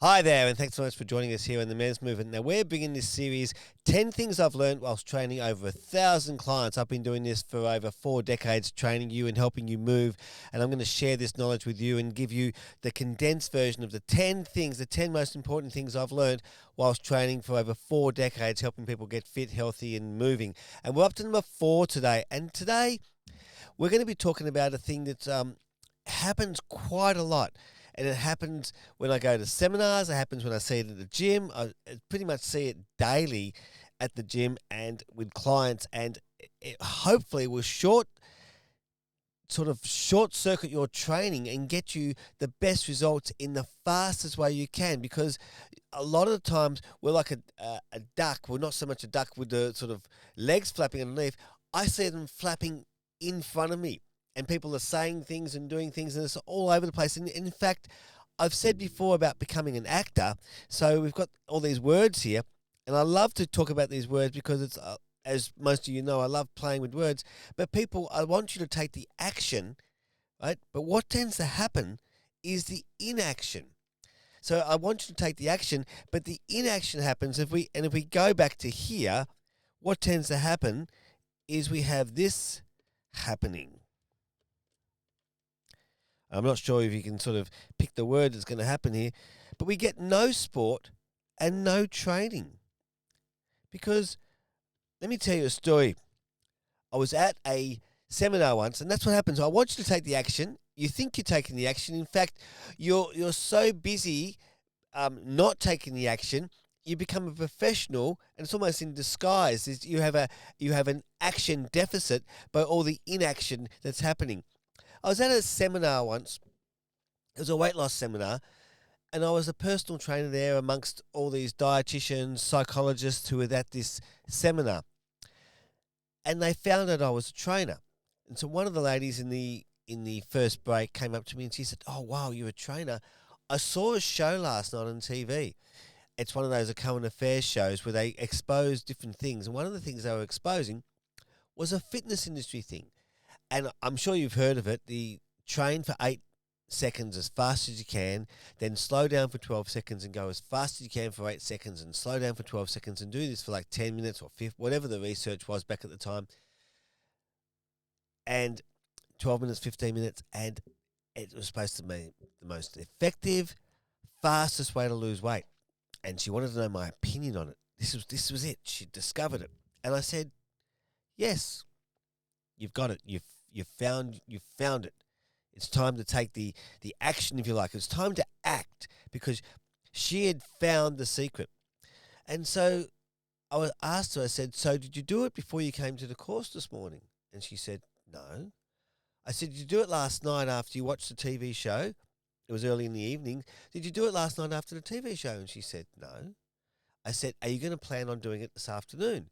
Hi there, and thanks so much for joining us here in the Men's Movement. Now, we're bringing this series, 10 Things I've Learned whilst training over 1,000 clients. I've been doing this for over 4 decades, training you and helping you move, and I'm going to share this knowledge with you and give you the condensed version of the 10 things, the 10 most important things I've learned whilst training for over 4 decades, helping people get fit, healthy, and moving. And we're up to number 4 today, and today we're going to be talking about a thing that happens quite a lot. And it happens when I go to seminars. It happens when I see it at the gym. I pretty much see it daily at the gym and with clients. And it hopefully will short circuit your training and get you the best results in the fastest way you can. Because a lot of the times we're like a duck. Well, not so much a duck with the sort of legs flapping underneath. I see them flapping in front of me. And people are saying things and doing things, and it's all over the place. And in fact, I've said before about becoming an actor. So we've got all these words here, and I love to talk about these words because it's, as most of you know, I love playing with words. But people, I want you to take the action, right? But what tends to happen is the inaction. So I want you to take the action, but the inaction happens if we go back to here. What tends to happen is we have this happening. I'm not sure if you can sort of pick the word that's going to happen here, but we get no sport and no training. Because, let me tell you a story. I was at a seminar once, and that's what happens. I want you to take the action. You think you're taking the action. In fact, you're so busy not taking the action, you become a professional, and it's almost in disguise. You have an action deficit by all the inaction that's happening. I was at a seminar once. It was a weight loss seminar, and I was a personal trainer there amongst all these dietitians, psychologists who were at this seminar. And they found out I was a trainer. And so one of the ladies in the first break came up to me and she said, "Oh, wow, you're a trainer. I saw a show last night on TV. It's one of those current affairs shows where they expose different things. And one of the things they were exposing was a fitness industry thing. And I'm sure you've heard of it, the train for 8 seconds as fast as you can, then slow down for 12 seconds and go as fast as you can for 8 seconds and slow down for 12 seconds and do this for like 10 minutes or 15, whatever the research was back at the time. And 12 minutes, 15 minutes, and it was supposed to be the most effective, fastest way to lose weight. And she wanted to know my opinion on it. This was it. She discovered it. And I said, yes, you've got it. You've found it. It's time to take the action, if you like. It's time to act, because she had found the secret. And so I asked her, I said, "So did you do it before you came to the course this morning?" And she said, "No." I said, "Did you do it last night after you watched the TV show?" It was early in the evening. "Did you do it last night after the TV show?" And she said, "No." I said, "Are you going to plan on doing it this afternoon?"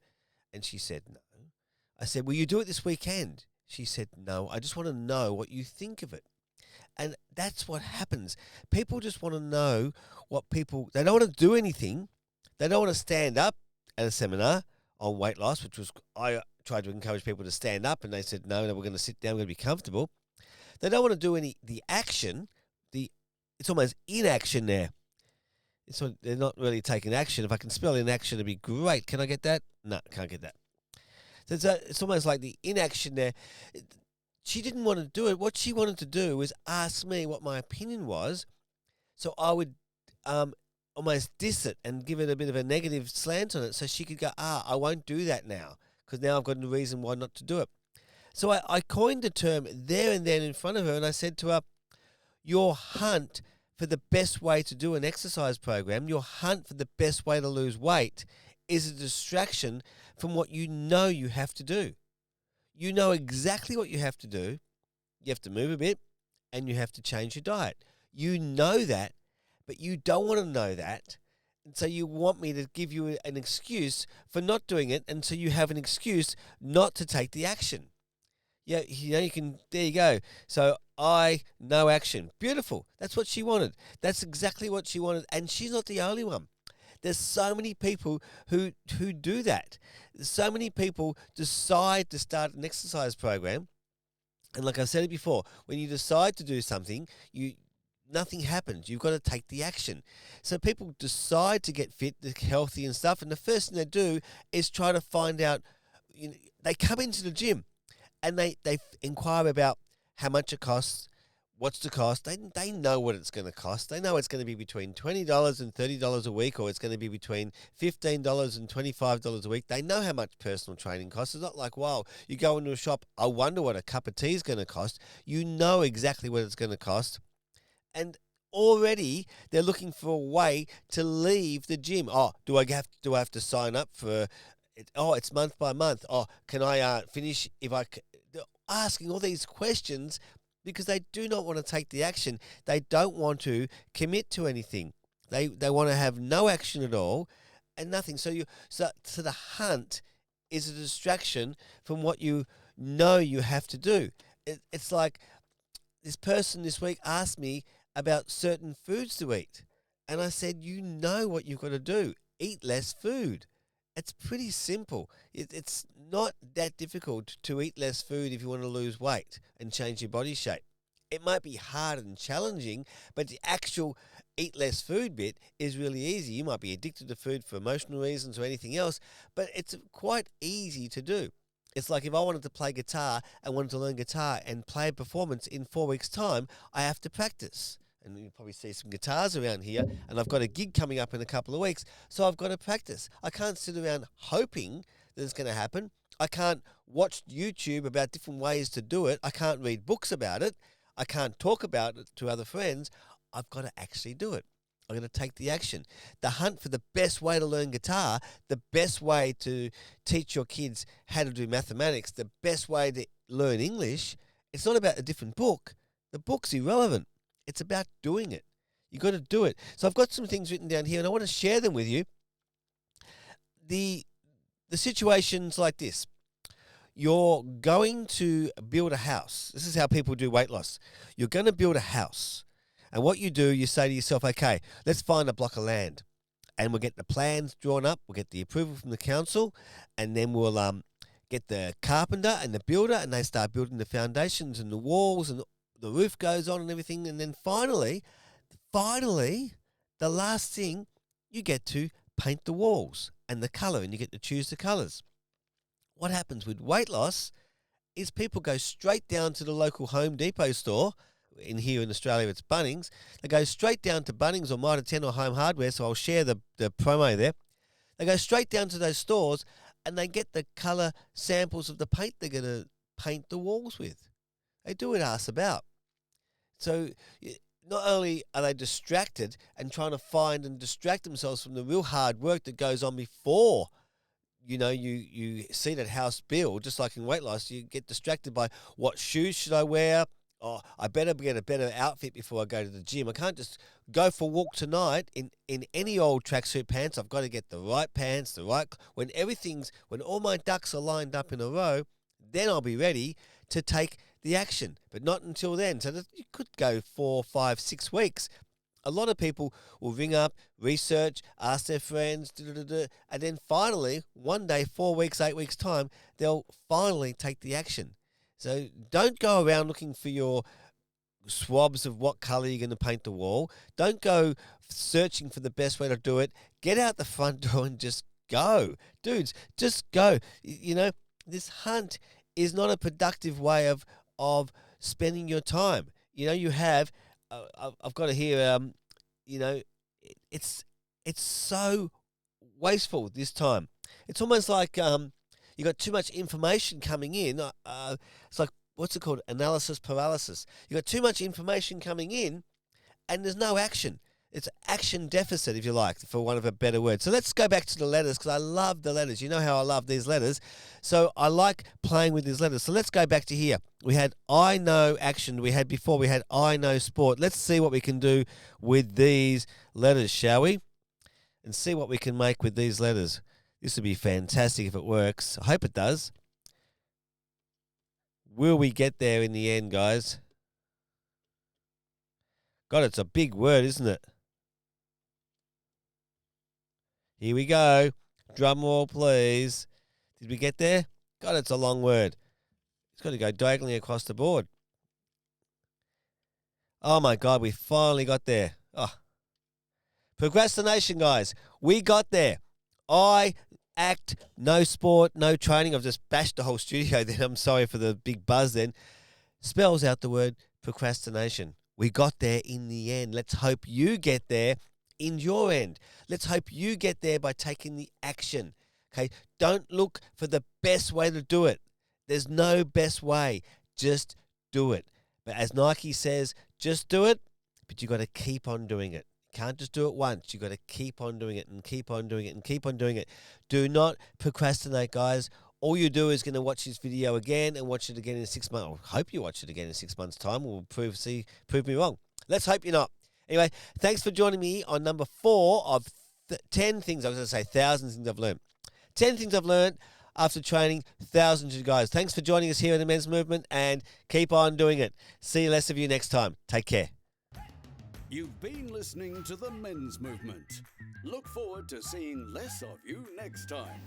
And she said, "No." I said, "Will you do it this weekend?" She said, "No, I just want to know what you think of it." And that's what happens. People just want to know they don't want to do anything. They don't want to stand up at a seminar on weight loss, I tried to encourage people to stand up, and they said, no, we're going to sit down, we're going to be comfortable. They don't want to do the action. It's almost inaction there. They're not really taking action. If I can spell inaction, it'd be great. Can I get that? No, can't get that. So it's almost like the inaction there. She didn't want to do it. What she wanted to do was ask me what my opinion was, so I would almost diss it and give it a bit of a negative slant on it, so she could go, I won't do that now, because now I've got a reason why not to do it. So I coined the term there and then in front of her, and I said to her, your hunt for the best way to do an exercise program, your hunt for the best way to lose weight, is a distraction from what you know you have to do. You know exactly what you have to do. You have to move a bit, and you have to change your diet. You know that, but you don't want to know that. And so you want me to give you an excuse for not doing it, and so you have an excuse not to take the action. Yeah, you can, there you go. So no action. Beautiful. That's what she wanted. That's exactly what she wanted. And she's not the only one. There's so many people who do that. So many people decide to start an exercise program. And like I said it before, when you decide to do something, nothing happens. You've got to take the action. So people decide to get fit, healthy and stuff, and the first thing they do is try to find out, they come into the gym and they inquire about how much it costs, what's the cost. They know what it's going to cost. They know it's going to be between $20 and $30 a week, or it's going to be between $15 and $25 a week. They know how much personal training costs. It's not like, wow, you go into a shop, I wonder what a cup of tea is going to cost. You know exactly what it's going to cost. And already they're looking for a way to leave the gym. Oh, do I have to sign up for it? Oh, it's month by month. Oh, can I finish if I? They're asking all these questions because they do not want to take the action. They don't want to commit to anything. They want to have no action at all and nothing. So the hunt is a distraction from what you know you have to do. It's like this person this week asked me about certain foods to eat. And I said, you know what you've got to do. Eat less food. It's pretty simple. It's not that difficult to eat less food if you want to lose weight and change your body shape. It might be hard and challenging, but the actual eat less food bit is really easy. You might be addicted to food for emotional reasons or anything else, but it's quite easy to do. It's like if I wanted to play guitar and wanted to learn guitar and play a performance in 4 weeks' time, I have to practice. And you'll probably see some guitars around here, and I've got a gig coming up in a couple of weeks, so I've got to practice. I can't sit around hoping that it's going to happen. I can't watch YouTube about different ways to do it. I can't read books about it. I can't talk about it to other friends. I've got to actually do it. I'm going to take the action. The hunt for the best way to learn guitar, the best way to teach your kids how to do mathematics, the best way to learn English, it's not about a different book. The book's irrelevant. It's about doing it. You've got to do it. So I've got some things written down here, and I want to share them with you. The situation's like this. You're going to build a house. This is how people do weight loss. You're going to build a house. And what you do, you say to yourself, okay, let's find a block of land. And we'll get the plans drawn up. We'll get the approval from the council. And then we'll get the carpenter and the builder, and they start building the foundations and the walls, and the roof goes on and everything. And then finally, the last thing, you get to paint the walls and the colour, and you get to choose the colours. What happens with weight loss is people go straight down to the local Home Depot store. Here in Australia, it's Bunnings. They go straight down to Bunnings or Mitre 10 or Home Hardware, so I'll share the promo there. They go straight down to those stores and they get the colour samples of the paint they're going to paint the walls with. They do it arse about. So not only are they distracted and trying to find and distract themselves from the real hard work that goes on before you see that house build, just like in weight loss, you get distracted by what shoes should I wear? Oh, I better get a better outfit before I go to the gym. I can't just go for a walk tonight in any old tracksuit pants. I've got to get the right pants, when all my ducks are lined up in a row, then I'll be ready to take the action. But not until then. So that you could go 4, 5, 6 weeks. A lot of people will ring up, research, ask their friends, and then finally, one day, 4 weeks, 8 weeks' time, they'll finally take the action. So don't go around looking for your swabs of what colour you're going to paint the wall. Don't go searching for the best way to do it. Get out the front door and just go. Dudes, just go. This hunt is not a productive way of spending your time. You have... I've got to hear, it's so wasteful this time. It's almost like you got too much information coming in. It's like, what's it called? Analysis paralysis. You got too much information coming in, and there's no action. It's action deficit, if you like, for want of a better word. So let's go back to the letters, because I love the letters. You know how I love these letters. So I like playing with these letters. So let's go back to here. We had I know action. We had I know sport. Let's see what we can do with these letters, shall we? And see what we can make with these letters. This would be fantastic if it works. I hope it does. Will we get there in the end, guys? God, it's a big word, isn't it? Here we go. Drum roll, please. Did we get there? God, it's a long word. It's got to go diagonally across the board. Oh my God, we finally got there. Oh. Procrastination, guys. We got there. I act, no sport, no training. I've just bashed the whole studio then. I'm sorry for the big buzz then. Spells out the word procrastination. We got there in the end. Let's hope you get there in your end. Let's hope you get there by taking the action. Okay? Don't look for the best way to do it. There's no best way. Just do it. But as Nike says, just do it, but you got to keep on doing it. You can't just do it once. You got to keep on doing it and keep on doing it and keep on doing it. Do not procrastinate, guys. All you do is going to watch this video again and watch it again in 6 months. I hope you watch it again in 6 months' time. We'll prove me wrong. Let's hope you're not. Anyway, thanks for joining me on number 4 of 10 things. I was going to say thousands of things I've learned. 10 things I've learned after training thousands of guys. Thanks for joining us here in the Men's Movement, and keep on doing it. See less of you next time. Take care. You've been listening to the Men's Movement. Look forward to seeing less of you next time.